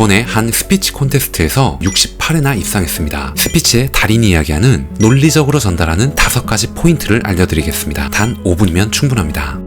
일본의 한 스피치 콘테스트에서 68회나 입상했습니다. 스피치의 달인이 이야기하는 논리적으로 전달하는 5가지 포인트를 알려드리겠습니다. 단 5분이면 충분합니다.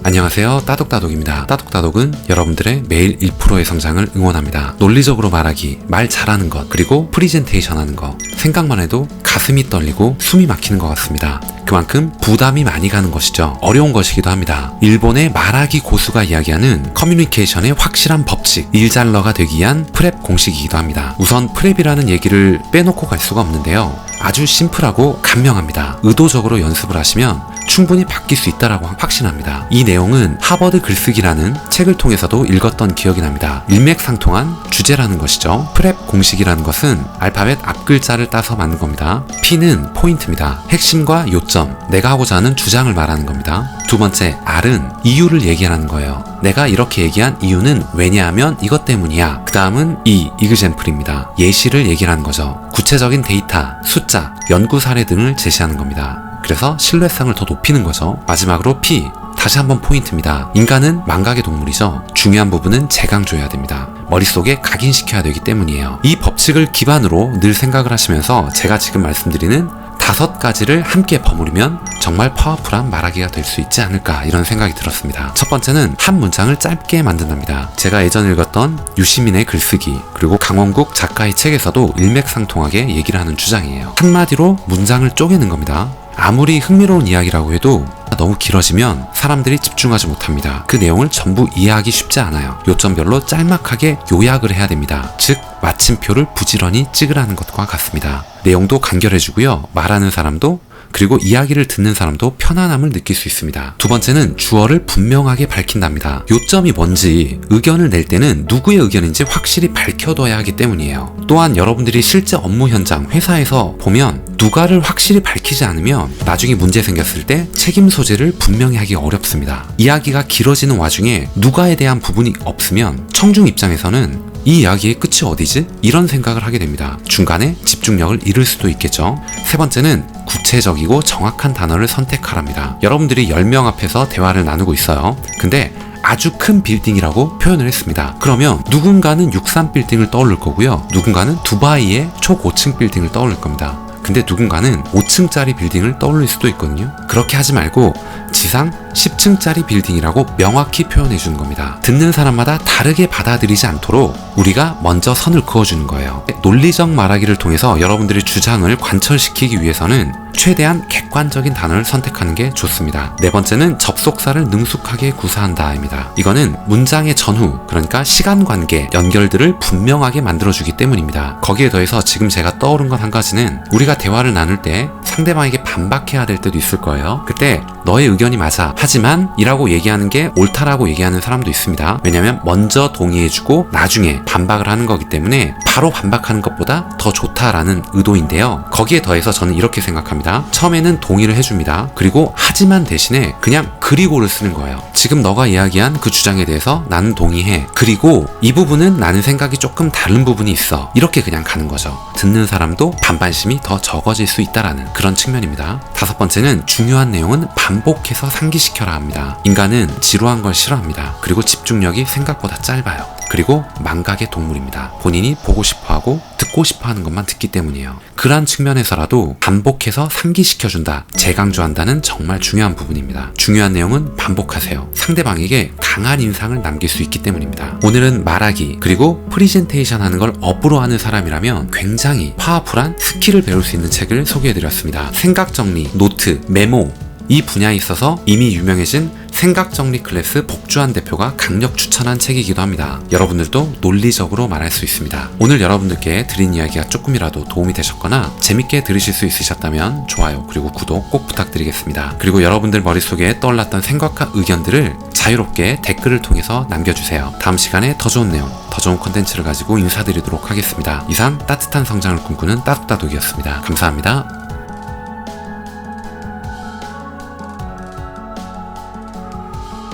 안녕하세요, 따독따독입니다. 따독따독은 여러분들의 매일 1%의 성장을 응원합니다. 논리적으로 말하기, 말 잘하는 것, 그리고 프리젠테이션 하는 것, 생각만 해도 가슴이 떨리고 숨이 막히는 것 같습니다. 그만큼 부담이 많이 가는 것이죠. 어려운 것이기도 합니다. 일본의 말하기 고수가 이야기하는 커뮤니케이션의 확실한 법칙, 일잘러가 되기 위한 프랩 공식이기도 합니다. 우선 프랩이라는 얘기를 빼놓고 갈 수가 없는데요. 아주 심플하고 간명합니다. 의도적으로 연습을 하시면 충분히 바뀔 수 있다라고 확신합니다. 이 내용은 하버드 글쓰기라는 책을 통해서도 읽었던 기억이 납니다. 일맥상통한 주제라는 것이죠. 프랩 공식이라는 것은 알파벳 앞글자를 따서 만든 겁니다. P는 포인트입니다. 핵심과 요점, 내가 하고자 하는 주장을 말하는 겁니다. 두 번째, R은 이유를 얘기하는 거예요. 내가 이렇게 얘기한 이유는 왜냐하면 이것 때문이야. 그 다음은 example입니다. 예시를 얘기하는 거죠. 구체적인 데이터, 숫자, 연구 사례 등을 제시하는 겁니다. 그래서 신뢰성을 더 높이는 거죠. 마지막으로 P, 다시 한번 포인트입니다. 인간은 망각의 동물이죠. 중요한 부분은 재강조해야 됩니다. 머릿속에 각인시켜야 되기 때문이에요. 이 법칙을 기반으로 늘 생각을 하시면서 제가 지금 말씀드리는 5가지를 함께 버무리면 정말 파워풀한 말하기가 될 수 있지 않을까, 이런 생각이 들었습니다. 첫 번째는 한 문장을 짧게 만든답니다. 제가 예전 읽었던 유시민의 글쓰기, 그리고 강원국 작가의 책에서도 일맥상통하게 얘기를 하는 주장이에요. 한마디로 문장을 쪼개는 겁니다. 아무리 흥미로운 이야기라고 해도 너무 길어지면 사람들이 집중하지 못합니다. 그 내용을 전부 이해하기 쉽지 않아요. 요점별로 짤막하게 요약을 해야 됩니다. 즉, 마침표를 부지런히 찍으라는 것과 같습니다. 내용도 간결해지고요. 말하는 사람도, 그리고 이야기를 듣는 사람도 편안함을 느낄 수 있습니다. 두 번째는 주어를 분명하게 밝힌답니다. 요점이 뭔지 의견을 낼 때는 누구의 의견인지 확실히 밝혀둬야 하기 때문이에요. 또한 여러분들이 실제 업무 현장, 회사에서 보면 누가를 확실히 밝히지 않으면 나중에 문제 생겼을 때 책임 소재를 분명히 하기 어렵습니다. 이야기가 길어지는 와중에 누가에 대한 부분이 없으면 청중 입장에서는 이 이야기의 끝이 어디지? 이런 생각을 하게 됩니다. 중간에 집중력을 잃을 수도 있겠죠. 세 번째는 구체적이고 정확한 단어를 선택하랍니다. 여러분들이 10명 앞에서 대화를 나누고 있어요. 근데 아주 큰 빌딩이라고 표현을 했습니다. 그러면 누군가는 63빌딩을 떠올릴 거고요. 누군가는 두바이의 초고층 빌딩을 떠올릴 겁니다. 근데 누군가는 5층짜리 빌딩을 떠올릴 수도 있거든요. 그렇게 하지 말고 지상 10층짜리 빌딩이라고 명확히 표현해 주는 겁니다. 듣는 사람마다 다르게 받아들이지 않도록 우리가 먼저 선을 그어주는 거예요. 논리적 말하기를 통해서 여러분들의 주장을 관철시키기 위해서는 최대한 객관적인 단어를 선택하는 게 좋습니다. 네 번째는 접속사를 능숙하게 구사한다입니다. 이거는 문장의 전후, 그러니까 시간관계, 연결들을 분명하게 만들어주기 때문입니다. 거기에 더해서 지금 제가 떠오른 건 한 가지는, 우리가 대화를 나눌 때 상대방에게 반박해야 될 때도 있을 거예요. 그때 너의 의견이 맞아, 하지만 이라고 얘기하는 게 옳다라고 얘기하는 사람도 있습니다. 왜냐면 먼저 동의해주고 나중에 반박을 하는 거기 때문에 바로 반박하는 것보다 더 좋다라는 의도인데요. 거기에 더해서 저는 이렇게 생각합니다. 처음에는 동의를 해줍니다. 그리고 하지만 대신에 그냥 그리고를 쓰는 거예요. 지금 너가 이야기한 그 주장에 대해서 나는 동의해. 그리고 이 부분은 나는 생각이 조금 다른 부분이 있어. 이렇게 그냥 가는 거죠. 듣는 사람도 반반심이 더 적어질 수 있다라는 그런 측면입니다. 다섯 번째는 중요한 내용은 반복해서 상기시켜라 합니다. 인간은 지루한 걸 싫어합니다. 그리고 집중력이 생각보다 짧아요. 그리고 망각의 동물입니다. 본인이 보고 싶어하고 듣고 싶어하는 것만 듣기 때문이에요. 그러한 측면에서라도 반복해서 상기시켜준다, 재강조한다는 정말 중요한 부분입니다. 중요한 내용은 반복하세요. 상대방에게 강한 인상을 남길 수 있기 때문입니다. 오늘은 말하기, 그리고 프리젠테이션 하는 걸 업으로 하는 사람이라면 굉장히 파워풀한 스킬을 배울 수 있는 책을 소개해드렸습니다. 생각정리, 노트, 메모, 이 분야에 있어서 이미 유명해진 생각정리 클래스 복주한 대표가 강력 추천한 책이기도 합니다. 여러분들도 논리적으로 말할 수 있습니다. 오늘 여러분들께 드린 이야기가 조금이라도 도움이 되셨거나 재밌게 들으실 수 있으셨다면 좋아요, 그리고 구독 꼭 부탁드리겠습니다. 그리고 여러분들 머릿속에 떠올랐던 생각과 의견들을 자유롭게 댓글을 통해서 남겨주세요. 다음 시간에 더 좋은 내용, 더 좋은 콘텐츠를 가지고 인사드리도록 하겠습니다. 이상 따뜻한 성장을 꿈꾸는 따독따독이었습니다. 감사합니다.